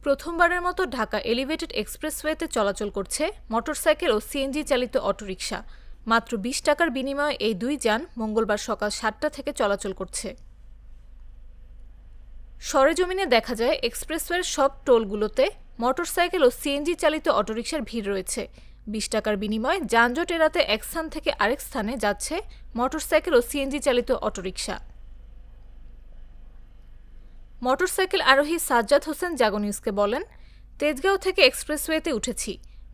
প্রথমবারের মতো ঢাকা এলিভেটেড এক্সপ্রেসওয়েতে চলাচল করছে মোটরসাইকেল ও সিএনজি চালিত অটোরিকশা। মাত্র ২০ টাকার বিনিময়ে এই দুই যান মঙ্গলবার সকাল ৭টা থেকে চলাচল করছে। সরেজমিনে দেখা যায় এক্সপ্রেসওয়ের সব টোলগুলোতে মোটরসাইকেল ও সিএনজি চালিত অটোরিকশার ভিড় রয়েছে। ২০ টাকার বিনিময়ে যানজট এড়াতে এক স্থান থেকে আরেক স্থানে যাচ্ছে মোটরসাইকেল ও সিএনজি চালিত অটোরিকশা। মোটরসাইকেল আরোহী সাজ্জাদ হোসেন জাগো নিউজকে বলেন, তেজগাঁও থেকে এক্সপ্রেসওয়েতে উঠেছি,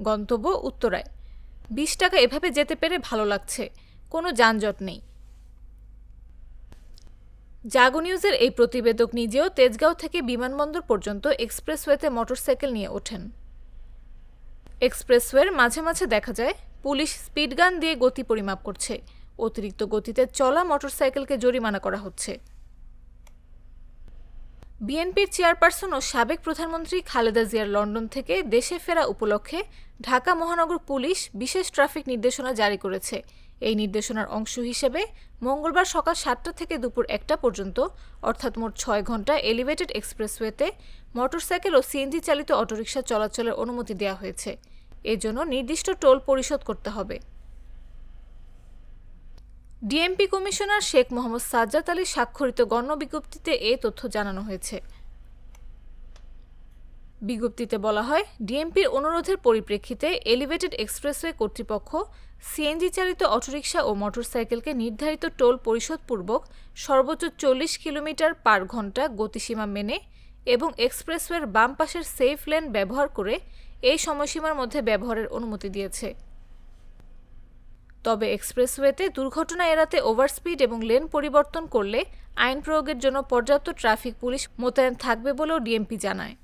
গন্তব্য উত্তরায়। ২০ টাকা এভাবে যেতে পেরে ভালো লাগছে, কোনো যানজট নেই। জাগো নিউজের এই প্রতিবেদক নিজেও তেজগাঁও থেকে বিমানবন্দর পর্যন্ত এক্সপ্রেসওয়েতে মোটরসাইকেল নিয়ে ওঠেন। এক্সপ্রেসওয়ের মাঝে মাঝে দেখা যায় পুলিশ স্পিডগান দিয়ে গতি পরিমাপ করছে। অতিরিক্ত গতিতে চলা মোটরসাইকেলকে জরিমানা করা হচ্ছে। বিএনপির চেয়ারপারসন ও সাবেক প্রধানমন্ত্রী খালেদা জিয়ার লন্ডন থেকে দেশে ফেরা উপলক্ষে ঢাকা মহানগর পুলিশ বিশেষ ট্রাফিক নির্দেশনা জারি করেছে। এই নির্দেশনার অংশ হিসেবে মঙ্গলবার সকাল ৭টা থেকে দুপুর ১টা পর্যন্ত অর্থাৎ মোট ৬ ঘণ্টা এলিভেটেড এক্সপ্রেসওয়েতে মোটরসাইকেল ও সিএনজি চালিত অটোরিকশা চলাচলের অনুমতি দেওয়া হয়েছে। এজন্য নির্দিষ্ট টোল পরিশোধ করতে হবে। ডিএমপি কমিশনার শেখ মোহাম্মদ সাজ্জাদ আলী স্বাক্ষরিত গণবিজ্ঞপ্তিতে এ তথ্য জানানো হয়েছে। বিজ্ঞপ্তিতে বলা হয়, ডিএমপির অনুরোধের পরিপ্রেক্ষিতে এলিভেটেড এক্সপ্রেসওয়ে কর্তৃপক্ষ সিএনজি চালিত অটোরিকশা ও মোটরসাইকেলকে নির্ধারিত টোল পরিশোধপূর্বক সর্বোচ্চ ৪০ কিমি/ঘণ্টা গতিসীমা মেনে এবং এক্সপ্রেসওয়ের বাম পাশের সেফ লেন ব্যবহার করে এই সময়সীমার মধ্যে ব্যবহারের অনুমতি দিয়েছে। তবে এক্সপ্রেসওয়েতে দুর্ঘটনা এড়াতে ওভারস্পিড এবং লেন পরিবর্তন করলে আইন প্রয়োগের জন্য পর্যাপ্ত ট্রাফিক পুলিশ মোতায়েন থাকবে বলেও ডিএমপি জানায়।